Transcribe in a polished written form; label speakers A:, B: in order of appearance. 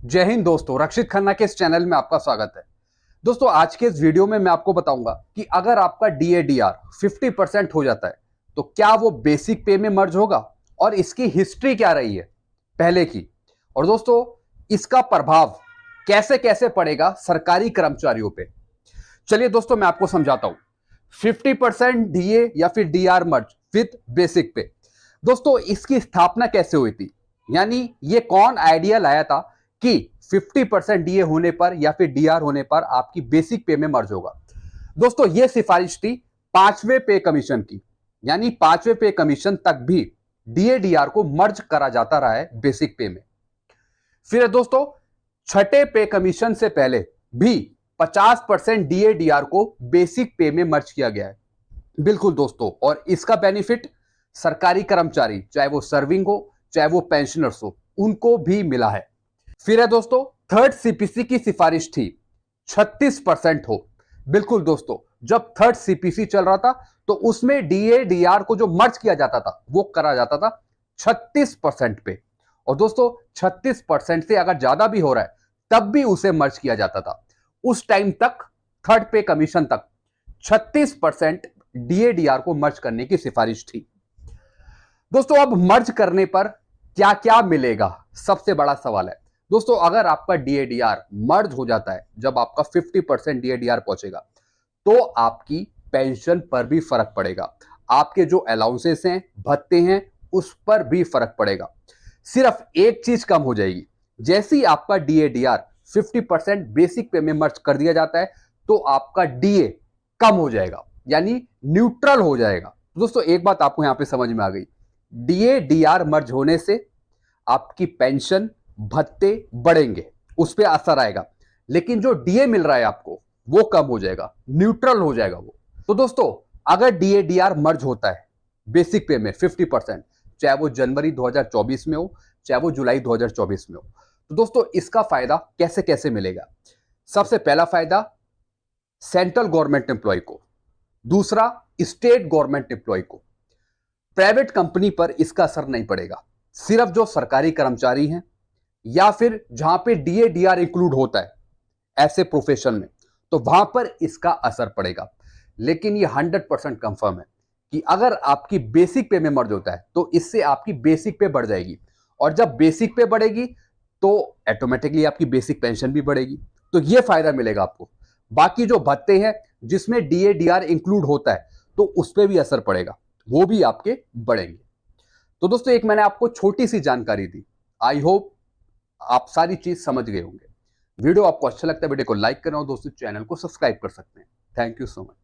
A: जय हिंद दोस्तों, रक्षित खन्ना के इस चैनल में आपका स्वागत है। दोस्तों, आज के इस वीडियो में मैं आपको बताऊंगा कि अगर आपका डीएडीआर 50% हो जाता है तो क्या वो बेसिक पे में मर्ज होगा और इसकी हिस्ट्री क्या रही है पहले की, और दोस्तों इसका प्रभाव कैसे कैसे पड़ेगा सरकारी कर्मचारियों पे। चलिए दोस्तों, मैं आपको समझाता हूं। 50% डीए या फिर डीआर मर्ज विद बेसिक पे, दोस्तों इसकी स्थापना कैसे हुई थी, यानी ये कौन आइडिया लाया था कि 50% डीए होने पर या फिर डीआर होने पर आपकी बेसिक पे में मर्ज होगा। दोस्तों ये सिफारिश थी पांचवें पे कमीशन की, यानी पांचवें पे कमीशन तक भी डीए डीआर को मर्ज करा जाता रहा है बेसिक पे में। फिर दोस्तों छठे पे कमीशन से पहले भी 50% डीए डीआर को बेसिक पे में मर्ज किया गया है। बिल्कुल दोस्तों, और इसका बेनिफिट सरकारी कर्मचारी, चाहे वो सर्विंग हो चाहे वो पेंशनर्स हो, उनको भी मिला है। फिर है दोस्तों थर्ड सीपीसी की सिफारिश थी 36% हो। बिल्कुल दोस्तों, जब थर्ड सीपीसी चल रहा था तो उसमें डीए डीआर को जो मर्ज किया जाता था वो करा जाता था 36% पे, और दोस्तों 36% से अगर ज्यादा भी हो रहा है तब भी उसे मर्ज किया जाता था। उस टाइम तक थर्ड पे कमीशन तक 36% डीए डीआर को मर्ज करने की सिफारिश थी। दोस्तों अब मर्ज करने पर क्या क्या मिलेगा, सबसे बड़ा सवाल है। दोस्तों अगर आपका डीएडीआर मर्ज हो जाता है, जब आपका 50% डीएडीआर पहुंचेगा तो आपकी पेंशन पर भी फर्क पड़ेगा, आपके जो अलाउंसेस हैं, भत्ते हैं, उस पर भी फर्क पड़ेगा। सिर्फ एक चीज कम हो जाएगी, जैसे ही आपका डीएडीआर 50% बेसिक पे में मर्ज कर दिया जाता है तो आपका डीए कम हो जाएगा, यानी न्यूट्रल हो जाएगा। दोस्तों एक बात आपको यहां पे समझ में आ गई, डीए डीआर मर्ज होने से आपकी पेंशन, भत्ते बढ़ेंगे, उस पर असर आएगा, लेकिन जो डीए मिल रहा है आपको वो कम हो जाएगा, न्यूट्रल हो जाएगा वो। तो दोस्तों अगर डीए डीआर मर्ज होता है बेसिक पे में 50%, चाहे वो जनवरी 2024 में हो चाहे वो जुलाई 2024 में हो, तो दोस्तों इसका फायदा कैसे कैसे मिलेगा। सबसे पहला फायदा सेंट्रल गवर्नमेंट एम्प्लॉय को, दूसरा स्टेट गवर्नमेंट एम्प्लॉय को। प्राइवेट कंपनी पर इसका असर नहीं पड़ेगा, सिर्फ जो सरकारी कर्मचारी हैं या फिर जहां पे डीए डीआर इंक्लूड होता है ऐसे प्रोफेशन में, तो वहां पर इसका असर पड़ेगा। लेकिन ये 100% कंफर्म है कि अगर आपकी बेसिक पे में मर्ज होता है तो इससे आपकी बेसिक पे बढ़ जाएगी, और जब बेसिक पे बढ़ेगी तो ऑटोमेटिकली आपकी बेसिक पेंशन भी बढ़ेगी, तो ये फायदा मिलेगा आपको। बाकी जो भत्ते हैं जिसमें डीए डीआर इंक्लूड होता है तो उस पर भी असर पड़ेगा, वो भी आपके बढ़ेंगे। तो दोस्तों एक मैंने आपको छोटी सी जानकारी दी, आई होप आप सारी चीज समझ गए होंगे। वीडियो आपको अच्छा लगता है, वीडियो को लाइक करें और दोस्तों चैनल को सब्सक्राइब कर सकते हैं। Thank you so much.